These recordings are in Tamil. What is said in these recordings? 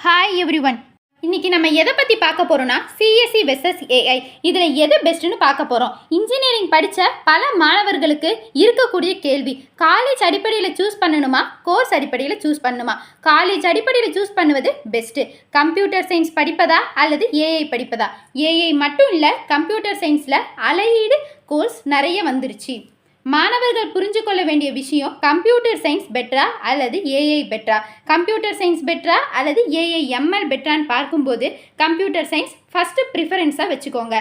Hi everyone. இன்னைக்கு நம்ம எதை பற்றி பார்க்க போகிறோம்னா சிஎஸ்சி வெர்சஸ் ஏஐ. இதில் எது பெஸ்ட்டுன்னு பார்க்க போகிறோம். இன்ஜினியரிங் படித்த பல மாணவர்களுக்கு இருக்கக்கூடிய கேள்வி, காலேஜ் அடிப்படையில் சூஸ் பண்ணணுமா, கோர்ஸ் அடிப்படையில் சூஸ் பண்ணணுமா? காலேஜ் அடிப்படையில் சூஸ் பண்ணுவது பெஸ்ட்டு. கம்ப்யூட்டர் சயின்ஸ் படிப்பதா அல்லது ஏஐ படிப்பதா? ஏஐ மட்டும் இல்லை, கம்ப்யூட்டர் சயின்ஸில் அலையீடு கோர்ஸ் நிறைய வந்துருச்சு. மாணவர்கள் புரிஞ்சு கொள்ள வேண்டிய விஷயம், கம்ப்யூட்டர் சயின்ஸ் பெட்டரா அல்லது ஏஐ பெட்டரா, கம்ப்யூட்டர் சயின்ஸ் பெட்டரா அல்லது ஏஐ எம்எல் பெட்டரான்னு பார்க்கும்போது கம்ப்யூட்டர் சயின்ஸ் ஃபஸ்ட்டு ப்ரிஃபரன்ஸாக வச்சுக்கோங்க.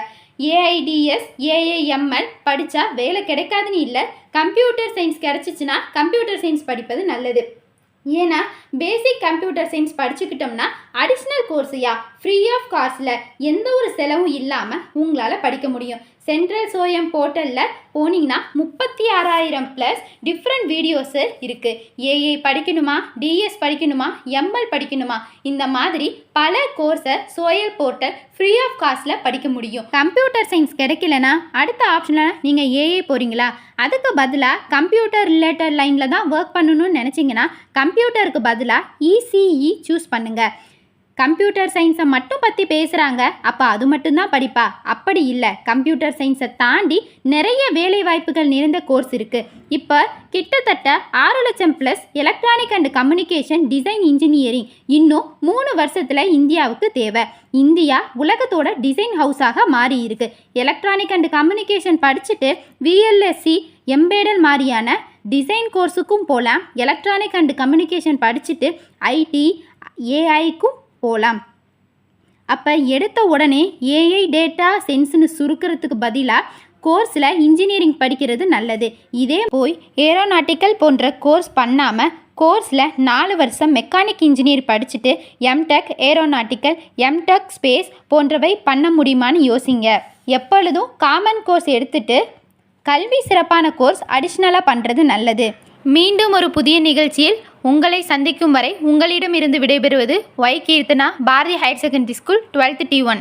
ஏஐடிஎஸ் ஏஐஎம்எல் படித்தா வேலை கிடைக்காதுன்னு இல்லை, கம்ப்யூட்டர் சயின்ஸ் கிடச்சிச்சின்னா கம்ப்யூட்டர் சயின்ஸ் படிப்பது நல்லது. ஏன்னா பேசிக் கம்ப்யூட்டர் சயின்ஸ் படிச்சுக்கிட்டோம்னா அடிஷ்னல் கோர்ஸையா ஃப்ரீ ஆஃப் காஸ்ட்டில் எந்த ஒரு செலவும் இல்லாமல் உங்களால் படிக்க முடியும். சென்ட்ரல் சோயம் போர்ட்டலில் போனீங்கன்னா 36,000+ டிஃப்ரெண்ட் வீடியோஸு இருக்குது. ஏஐ படிக்கணுமா, டிஎஸ் படிக்கணுமா, எம்எல் படிக்கணுமா, இந்த மாதிரி பல கோர்ஸை சோயல் போர்ட்டல் ஃப்ரீ ஆஃப் காஸ்ட்டில் படிக்க முடியும். கம்ப்யூட்டர் சயின்ஸ் கிடைக்கலனா அடுத்த ஆப்ஷனில் நீங்கள் ஏஐ போகிறீங்களா, அதுக்கு பதிலாக கம்ப்யூட்டர் ரிலேட்டட் லைனில் தான் ஒர்க் பண்ணணும்னு நினச்சிங்கன்னா கம்ப்யூட்டருக்கு பதிலாக இசிஇ சூஸ் பண்ணுங்கள். கம்ப்யூட்டர் சயின்ஸை மட்டும் பற்றி பேசுகிறாங்க, அப்போ அது மட்டும்தான் படிப்பா? அப்படி இல்லை. கம்ப்யூட்டர் சயின்ஸை தாண்டி நிறைய வேலை வாய்ப்புகள் நிறைந்த கோர்ஸ் இருக்குது. இப்போ கிட்டத்தட்ட 6 லட்சம் plus electronic and communication design engineering இன்னும் 3 வருஷத்தில் இந்தியாவுக்கு தேவை. இந்தியா உலகத்தோட டிசைன் ஹவுஸாக மாறி இருக்கு. எலக்ட்ரானிக் அண்ட் கம்யூனிகேஷன் படிச்சுட்டு விஎல்எஸ்சி எம்பேடல் மாதிரியான டிசைன் கோர்ஸுக்கும் போகலாம். எலக்ட்ரானிக் அண்ட் கம்யூனிகேஷன் படிச்சுட்டு ஐடி ஏஐக்கும் போகலாம். அப்போ எடுத்த உடனே ஏஐ டேட்டா சென்ஸ்னு சுருக்கிறதுக்கு பதிலாக கோர்ஸில் இன்ஜினியரிங் படிக்கிறது நல்லது. இதே போய் ஏரோநாட்டிக்கல் போன்ற கோர்ஸ் பண்ணாமல் கோர்ஸில் 4 வருஷம் மெக்கானிக் இன்ஜினியர் படிச்சுட்டு எம்டெக் ஏரோநாட்டிக்கல், எம்டெக் ஸ்பேஸ் போன்றவை பண்ண முடியுமான்னு யோசிங்க. எப்பொழுதும் காமன் கோர்ஸ் எடுத்துட்டு கல்வி சிறப்பான கோர்ஸ் அடிஷ்னலாக பண்ணுறது நல்லது. மீண்டும் ஒரு புதிய நிகழ்ச்சியில் உங்களை சந்திக்கும் வரை உங்களிடமிருந்து விடைபெறுவது Y Keerthana, Bharathi higher secondary school 12th T1.